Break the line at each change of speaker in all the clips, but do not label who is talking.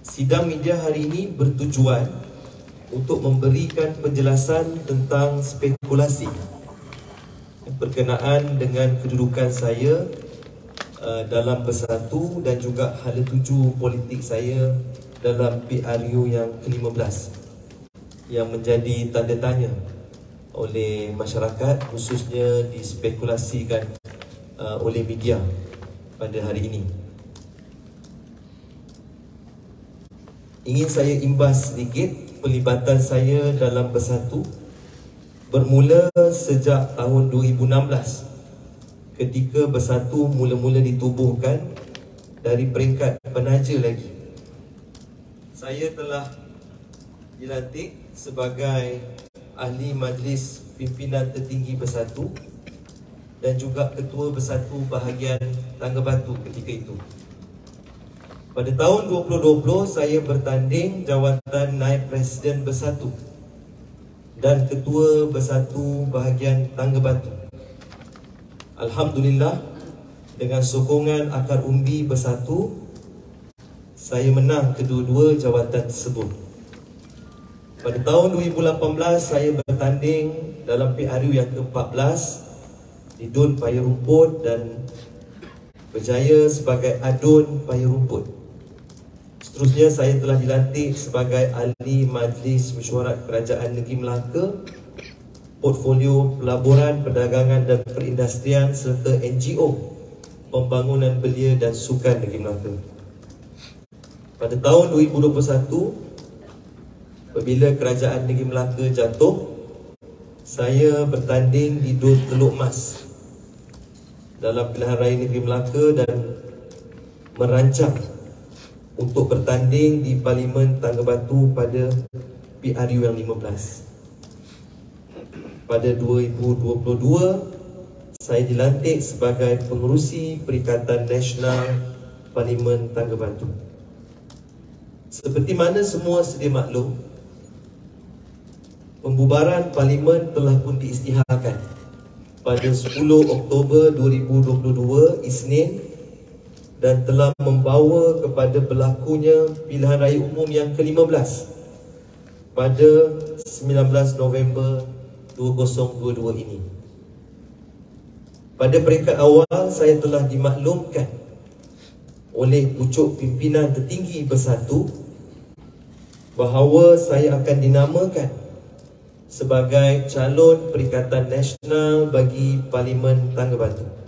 Sidang media hari ini bertujuan untuk memberikan penjelasan tentang spekulasi berkenaan dengan kedudukan saya dalam Bersatu dan juga hala tuju politik saya dalam PRU yang ke-15 yang menjadi tanda tanya oleh masyarakat, khususnya dispekulasikan oleh media pada hari ini. Ingin saya imbas sedikit pelibatan saya dalam Bersatu bermula sejak tahun 2016 ketika Bersatu mula-mula ditubuhkan dari peringkat penaja lagi. Saya telah dilantik sebagai Ahli Majlis Pimpinan Tertinggi Bersatu dan juga Ketua Bersatu Bahagian Tangga Batu ketika itu. Pada tahun 2020, saya bertanding jawatan Naib Presiden Bersatu dan Ketua Bersatu Bahagian Tangga Batu. Alhamdulillah, dengan sokongan akar umbi Bersatu, saya menang kedua-dua jawatan tersebut. Pada tahun 2018, saya bertanding dalam PRU yang ke-14 di Dun Paya Rumput dan berjaya sebagai Adun Paya Rumput. Seterusnya, saya telah dilantik sebagai Ahli Majlis Mesyuarat Kerajaan Negeri Melaka, Portfolio Pelaburan, Perdagangan dan Perindustrian serta NGO Pembangunan Belia dan Sukan Negeri Melaka. Pada tahun 2021, apabila Kerajaan Negeri Melaka jatuh, saya bertanding di Dun Teluk Mas dalam Pilihan Raya Negeri Melaka dan merancang untuk bertanding di Parlimen Tangga Batu pada PRU yang 15. Pada 2022, saya dilantik sebagai Pengerusi Perikatan Nasional Parlimen Tangga Batu. Seperti mana semua sedia maklum, pembubaran Parlimen telah pun diisytiharkan pada 10 Oktober 2022 Isnin dan telah membawa kepada berlakunya Pilihan Raya Umum yang ke-15 pada 19 November 2022 ini. Pada peringkat awal, saya telah dimaklumkan oleh pucuk pimpinan tertinggi Bersatu bahawa saya akan dinamakan sebagai calon Perikatan Nasional bagi Parlimen Tangga Batu.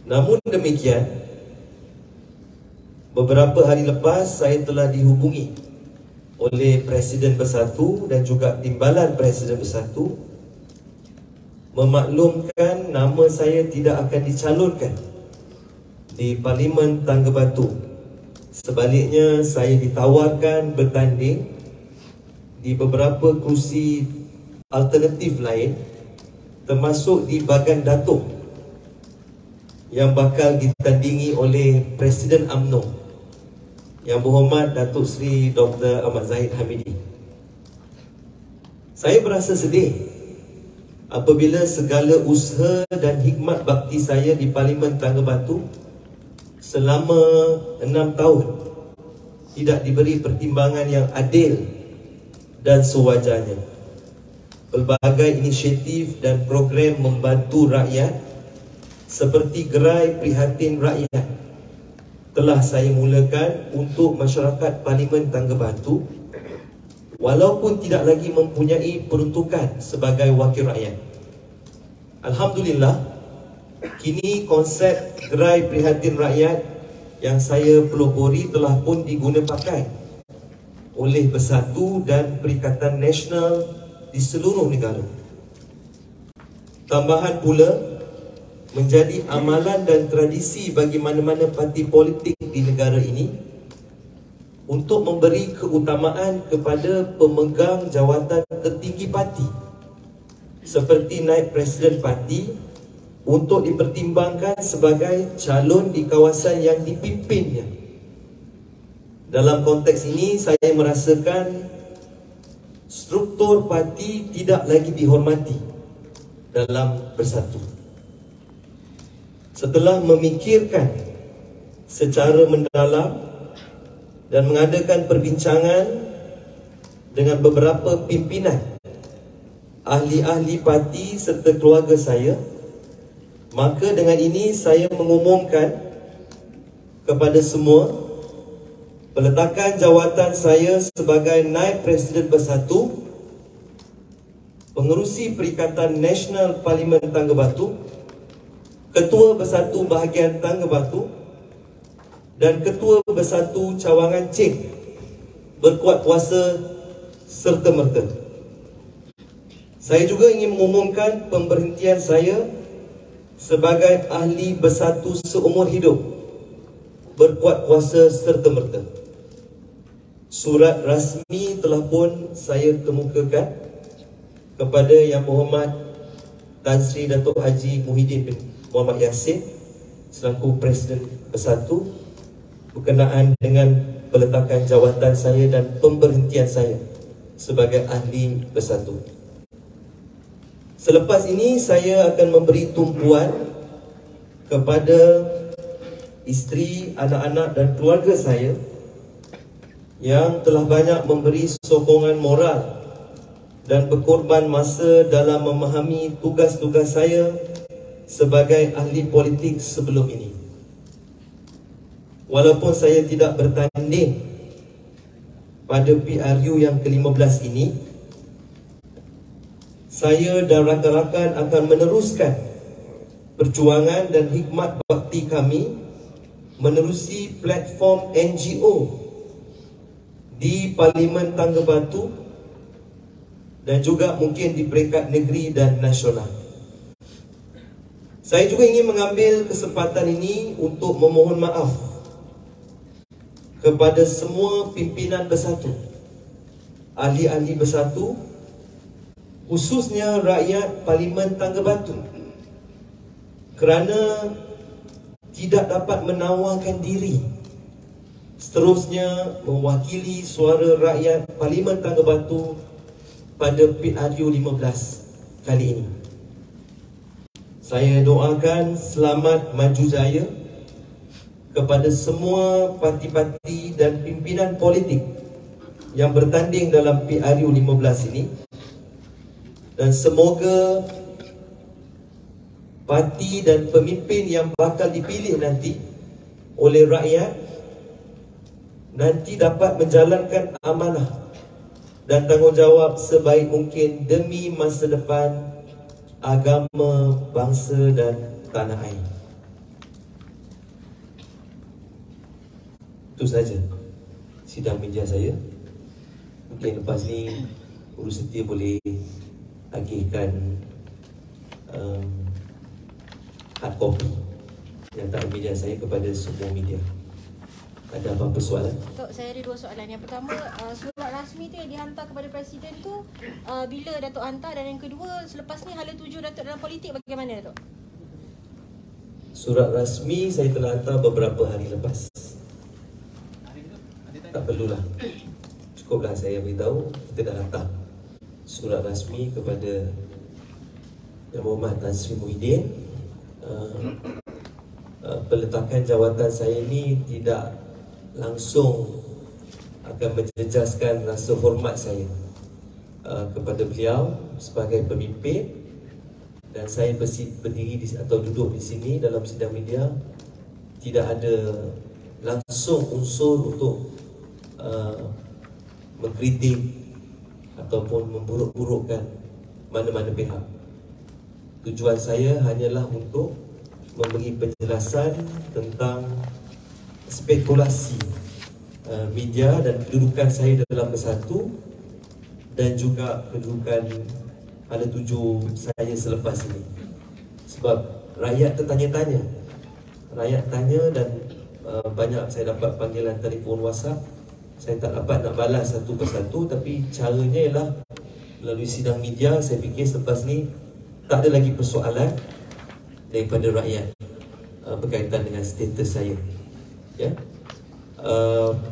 Namun demikian, beberapa hari lepas saya telah dihubungi oleh Presiden Bersatu dan juga Timbalan Presiden Bersatu memaklumkan nama saya tidak akan dicalonkan di Parlimen Tangga Batu. Sebaliknya, saya ditawarkan bertanding di beberapa kerusi alternatif lain, termasuk di Bagan Datuk yang bakal ditandingi oleh Presiden UMNO Yang Berhormat Datuk Seri Dr. Ahmad Zahid Hamidi. Saya berasa sedih apabila segala usaha dan hikmat bakti saya di Parlimen Tangga Batu selama 6 tahun tidak diberi pertimbangan yang adil dan sewajarnya. Pelbagai inisiatif dan program membantu rakyat seperti Gerai Prihatin Rakyat telah saya mulakan untuk masyarakat Parlimen Tangga Batu walaupun tidak lagi mempunyai peruntukan sebagai wakil rakyat. Alhamdulillah, kini konsep Gerai Prihatin Rakyat yang saya pelopori telah pun diguna pakai oleh Bersatu dan Perikatan Nasional di seluruh negara. Tambahan pula, menjadi amalan dan tradisi bagi mana-mana parti politik di negara ini untuk memberi keutamaan kepada pemegang jawatan tertinggi parti seperti Naib Presiden Parti untuk dipertimbangkan sebagai calon di kawasan yang dipimpinnya. Dalam konteks ini, saya merasakan struktur parti tidak lagi dihormati dalam Bersatu. Setelah memikirkan secara mendalam dan mengadakan perbincangan dengan beberapa pimpinan, ahli-ahli parti serta keluarga saya. Maka dengan ini saya mengumumkan kepada semua peletakan jawatan saya sebagai Naib Presiden Bersatu, Pengerusi Perikatan Nasional Parlimen Tangga Batu, Ketua Bersatu Bahagian Tangga Batu dan Ketua Bersatu Cawangan Cik berkuat kuasa serta-merta. Saya juga ingin mengumumkan pemberhentian saya sebagai Ahli Bersatu seumur hidup berkuat kuasa serta-merta. Surat rasmi telah pun saya kemukakan kepada Yang Berhormat Tan Sri Datuk Haji Muhyiddin bin Mohamed Yassin selaku Presiden Bersatu berkenaan dengan peletakan jawatan saya dan pemberhentian saya sebagai Ahli Bersatu. Selepas ini saya akan memberi tumpuan kepada isteri, anak-anak dan keluarga saya yang telah banyak memberi sokongan moral dan berkorban masa dalam memahami tugas-tugas saya sebagai ahli politik sebelum ini. Walaupun saya tidak bertanding pada PRU yang ke-15 ini, saya dan rakan-rakan akan meneruskan perjuangan dan hikmat bakti kami menerusi platform NGO di Parlimen Tangga Batu dan juga mungkin di peringkat negeri dan nasional. Saya juga ingin mengambil kesempatan ini untuk memohon maaf kepada semua pimpinan Bersatu, ahli-ahli Bersatu, khususnya rakyat Parlimen Tangga Batu, kerana tidak dapat menawarkan diri seterusnya mewakili suara rakyat Parlimen Tangga Batu pada PRU 15 kali ini. Saya doakan selamat maju jaya kepada semua parti-parti dan pimpinan politik yang bertanding dalam PRU 15 ini, dan semoga parti dan pemimpin yang bakal dipilih nanti oleh rakyat nanti dapat menjalankan amanah dan tanggungjawab sebaik mungkin demi masa depan agama, bangsa dan tanah air. Itu saja sidang media saya. Mungkin lepas ni Urus Setia boleh agihkan hard copy yang tak media saya kepada semua media. Ada apa-apa soalan?
Tok, saya ada dua soalan. Yang pertama, surat rasmi tu yang dihantar kepada Presiden tu bila Datuk hantar, dan yang kedua, selepas ni hala tuju Datuk dalam politik bagaimana, Datuk?
Surat rasmi saya telah hantar beberapa hari lepas. Tak perlulah, cukuplah saya beritahu kita dah hantar surat rasmi kepada Yang Berhormat Tan Sri Muhyiddin. Peletakan jawatan saya ini tidak langsung akan menjejaskan rasa hormat saya kepada beliau sebagai pemimpin, dan saya berdiri atau duduk di sini dalam sidang media tidak ada langsung unsur untuk mengkritik ataupun memburuk-burukkan mana-mana pihak. Tujuan saya hanyalah untuk memberi penjelasan tentang spekulasi media dan kedudukan saya dalam Bersatu, dan juga kedudukan hala tuju saya selepas ini. Sebab rakyat tertanya-tanya, rakyat tanya, dan banyak saya dapat panggilan telefon, WhatsApp. Saya tak dapat nak balas satu persatu, tapi caranya ialah melalui sidang media. Saya fikir selepas ni tak ada lagi persoalan daripada rakyat berkaitan dengan status saya. Ya,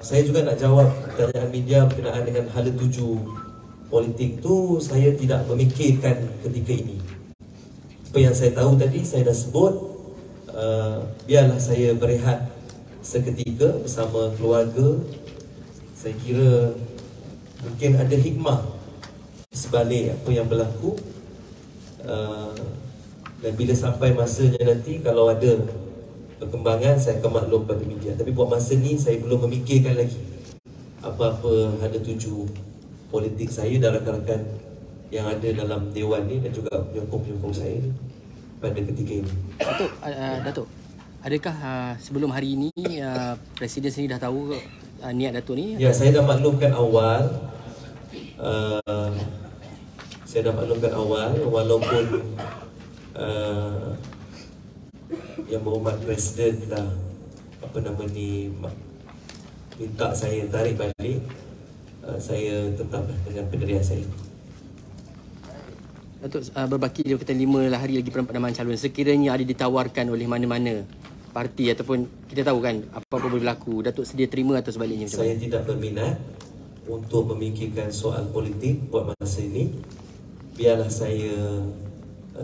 saya juga nak jawab pertanyaan media berkenaan dengan hala tuju politik tu. Saya tidak memikirkan ketika ini. Apa yang saya tahu tadi saya dah sebut. Biarlah saya berehat seketika bersama keluarga. Saya kira mungkin ada hikmah sebalik apa yang berlaku, dan bila sampai masanya nanti kalau ada perkembangan saya akan maklum pada media. Tapi buat masa ni saya belum memikirkan lagi apa-apa ada tuju politik saya dan rakan-rakan yang ada dalam dewan ni dan juga penyokong-penyokong saya pada ketika ini.
Datuk, adakah sebelum hari ini Presiden sendiri dah tahu niat Datuk ni?
Ya, saya dah maklumkan awal. Walaupun Yang Berhormat Presiden dah minta saya tarik balik, saya tetap dengan pendirian saya.
Datuk, berbaki dia kata 5 hari lagi penambahan calon. Sekiranya ada ditawarkan oleh mana-mana parti ataupun kita tahu kan apa-apa boleh berlaku, Datuk sedia terima atau sebaliknya?
Saya tidak berminat untuk memikirkan soal politik buat masa ini. Biarlah saya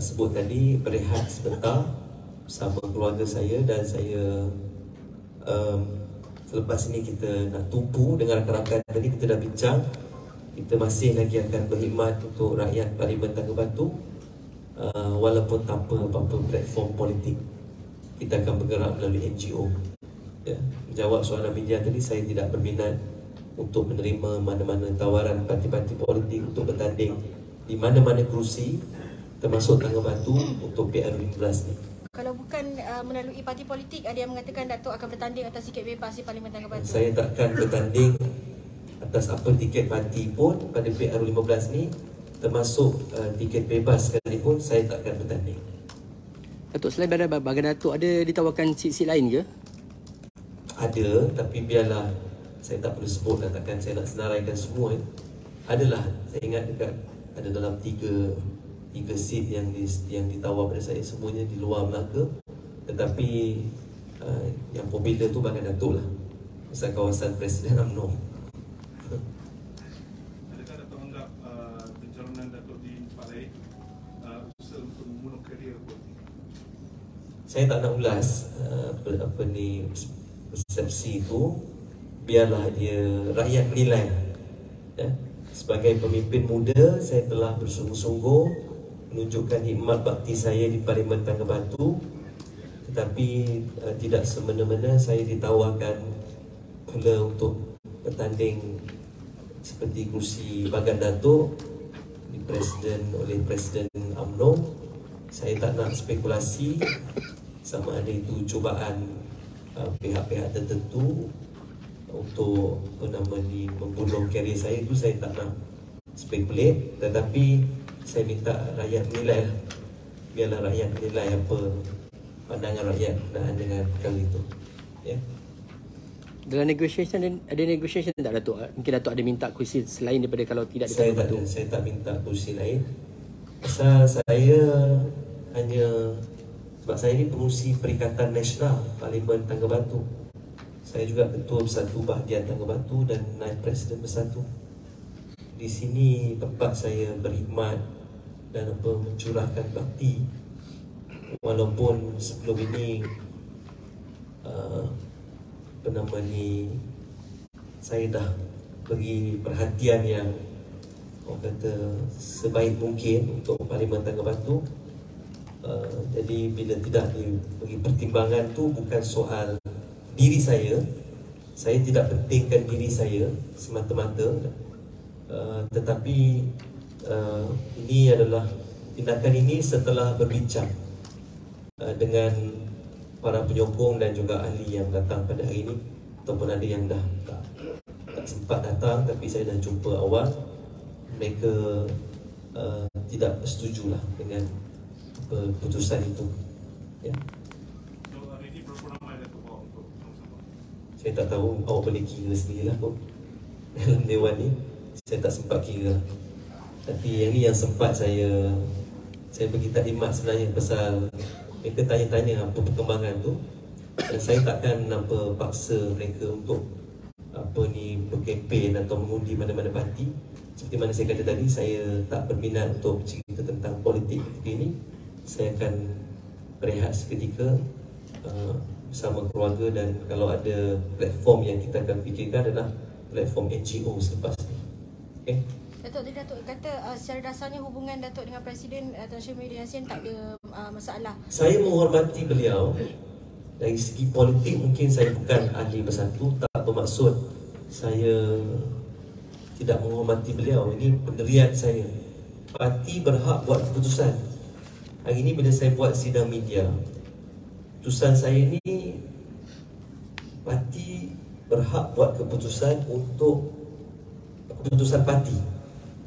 sebut tadi berehat sebentar bersama keluarga saya dan saya selepas ini kita nak tumpu dengan rakan-rakan. Tadi kita dah bincang, kita masih lagi akan berkhidmat untuk rakyat Parlimen Tangga Batu, walaupun tanpa apa-apa platform politik. Kita akan bergerak melalui NGO. Ya. Menjawab soalan media tadi, saya tidak berminat untuk menerima mana-mana tawaran parti-parti politik untuk bertanding di mana-mana kerusi termasuk Tangga Batu untuk PR15 ni.
Kalau bukan melalui parti politik, ada yang mengatakan Datuk akan bertanding atas tiket bebas di Parlimen Tangga Batu.
Saya takkan bertanding atas apa tiket parti pun pada PR15 ni, termasuk tiket bebas sekalipun saya takkan bertanding.
Datuk, selain bahagian Datuk, ada ditawarkan sit-sit lain ke?
Ada, tapi biarlah saya tak perlu sebut, takkan saya nak senaraikan semua. Adalah, saya ingat dekat ada dalam 3 seat yang ditawar pada saya, semuanya di luar Melaka. Tetapi yang popular tu bahagian Datuk lah, pasal kawasan Presiden UMNO.
Adakah Datuk anggap pencalonan Datuk di tempat lain usaha untuk membunuh karier politik?
Saya tak nak ulas persepsi itu. Biarlah dia rakyat menilai. Ya. Sebagai pemimpin muda, saya telah bersungguh-sungguh menunjukkan hikmat bakti saya di Parlimen Tangga Batu. Tetapi tidak semena-mena saya ditawarkan pula untuk bertanding seperti kursi bahagian Datuk oleh Presiden UMNO. Saya tak nak spekulasi sama ada itu cubaan pihak-pihak tertentu untuk membunuh karier saya. Itu saya tak nak spekulate. Tetapi saya minta rakyat menilai lah. Biarlah rakyat menilai apa pandangan rakyat berkenaan dengan perkara itu. Ya.
Dalam negotiation, ada negotiation tak Datuk? Mungkin Datuk ada minta kursi selain daripada kalau tidak
saya tak ada, saya tak minta kursi lain. Pasal saya hanya sebab saya ni pengurusi Perikatan Nasional Parlimen Tangga Batu. Saya juga Ketua Bersatu Bahagian Tangga Batu dan Naib Presiden Bersatu. Di sini tempat saya berkhidmat dan mencurahkan bakti. Walaupun sebelum ini saya dah beri perhatian yang orang kata sebaik mungkin untuk Parlimen Tangga Batu. Jadi bila tidak diberi pertimbangan tu bukan soal diri saya tidak pentingkan diri saya semata-mata, tetapi ini adalah tindakan ini setelah berbincang dengan para penyokong dan juga ahli yang datang pada hari ini, ataupun ada yang dah tak sempat datang tapi saya dah jumpa awal. Mereka tidak bersetujulah dengan keputusan itu. Ya.
So, hari ini berapa ramai Datuk bawa untuk sama-sama?
Saya tak tahu, awak boleh kira sendirilah kok. Dalam dewan ni saya tak sempat kira. Tapi yang ni yang sempat saya bagi taklimat sebenarnya, pasal mereka tanya-tanya apa perkembangan tu, dan saya takkan paksa mereka untuk berkempen atau mengundi mana-mana parti. Seperti mana saya kata tadi, saya tak berminat untuk cerita tentang politik ketika ini. Saya akan berehat seketika bersama keluarga, dan kalau ada platform yang kita akan fikirkan adalah platform NGO selepas ni. Okay?
Datuk kata secara dasarnya hubungan Datuk dengan Presiden Tan Sri Muhyiddin Yassin tak ada masalah.
Saya menghormati beliau. Dari segi politik mungkin saya bukan ahli bersatu, tak bermaksud saya tidak menghormati beliau. Ini pendirian saya. Parti berhak buat keputusan. Hari ini bila saya buat sidang media, keputusan saya ni, parti berhak buat keputusan untuk keputusan parti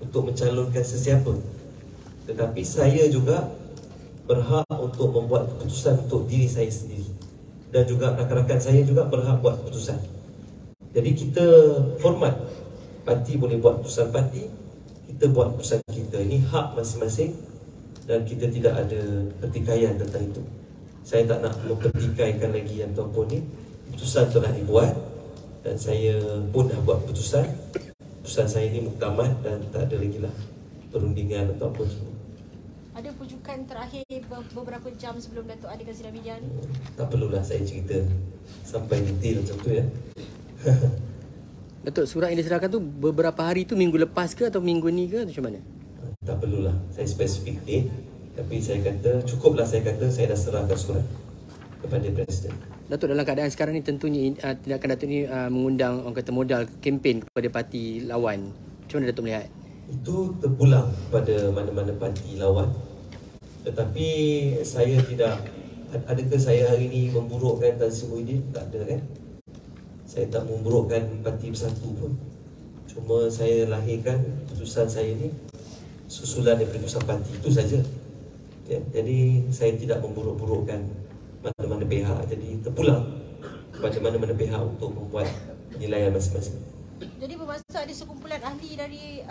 untuk mencalonkan sesiapa. Tetapi saya juga berhak untuk membuat keputusan untuk diri saya sendiri, dan juga rakan-rakan saya juga berhak buat keputusan. Jadi kita hormat parti boleh buat keputusan parti, kita buat keputusan kita. Ini hak masing-masing dan kita tidak ada pertikaian tentang itu. Saya tak nak mempertikaikan lagi ataupun ni. Keputusan telah dibuat dan saya pun dah buat keputusan. Keputusan saya ni muktamad dan tak ada lagi lah perundingan ataupun semua.
Ada pujukan terakhir beberapa jam sebelum Datuk adakan sidang media ni?
Tak perlulah saya cerita sampai detail macam tu ya.
Datuk, surat yang diserahkan tu beberapa hari tu, minggu lepas ke atau minggu ni ke atau macam mana?
Tak perlulah saya spesifik date. Tapi saya kata, cukuplah saya kata saya dah serahkan surat kepada Presiden.
Datuk, dalam keadaan sekarang ni tentunya tindakan Datuk ni mengundang orang kata modal kempen kepada parti lawan. Macam mana Datuk melihat?
Itu terpulang pada mana-mana parti lawan. Tetapi saya tidak, adakah saya hari ini memburukkan Tan Sri Muhyiddin? Tak ada kan? Saya tak memburukkan Parti Bersatu pun. Cuma saya lahirkan keputusan saya ni susulan daripada keputusan parti, itu saja ya. Jadi saya tidak memburuk-burukkan mana-mana pihak. Jadi terpulang kepada mana-mana pihak untuk membuat penilaian masing-masing.
Jadi bermaksud ada sekumpulan ahli dari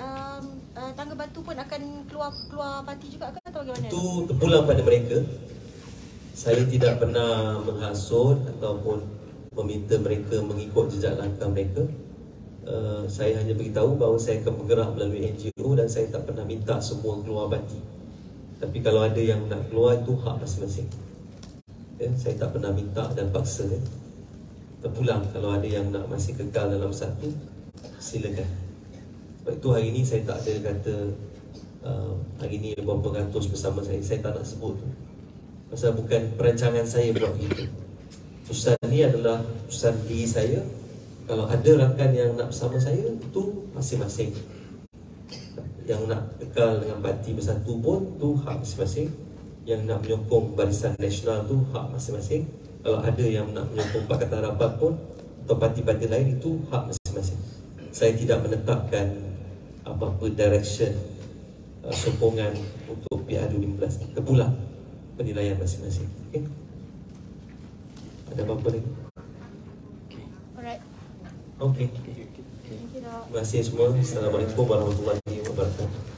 Tangga Batu pun akan keluar parti juga ke atau bagaimana?
Itu terpulang pada mereka. Saya tidak pernah menghasut ataupun meminta mereka mengikut jejak langkah mereka. Saya hanya beritahu bahawa saya akan bergerak melalui NGO dan saya tak pernah minta semua keluar parti. Tapi kalau ada yang nak keluar, itu hak masing-masing ya, saya tak pernah minta dan paksa ya. Terpulang kalau ada yang nak masih kekal dalam satu, silakan. Sebab itu hari ini saya tak ada kata hari ini berapa ratus bersama saya tak nak sebut tu. Pasal bukan perancangan saya buat gitu. Keputusan ni adalah keputusan diri saya. Kalau ada rakan yang nak bersama saya, itu masing-masing. Yang nak kekal dengan Parti Bersatu pun, tu hak masing-masing. Yang nak menyokong Barisan Nasional tu hak masing-masing. Kalau ada yang nak menyokong Pakatan Harapan pun atau parti-parti lain, itu hak masing-masing. Saya tidak menetapkan apa-apa direction sokongan untuk PR2015. Terpulang penilaian masing-masing. Okay? Ada apa-apa lagi?
Alright.
Okey.
Thank you, Dok.
Terima kasih semua. Assalamualaikum warahmatullahi wabarakatuh.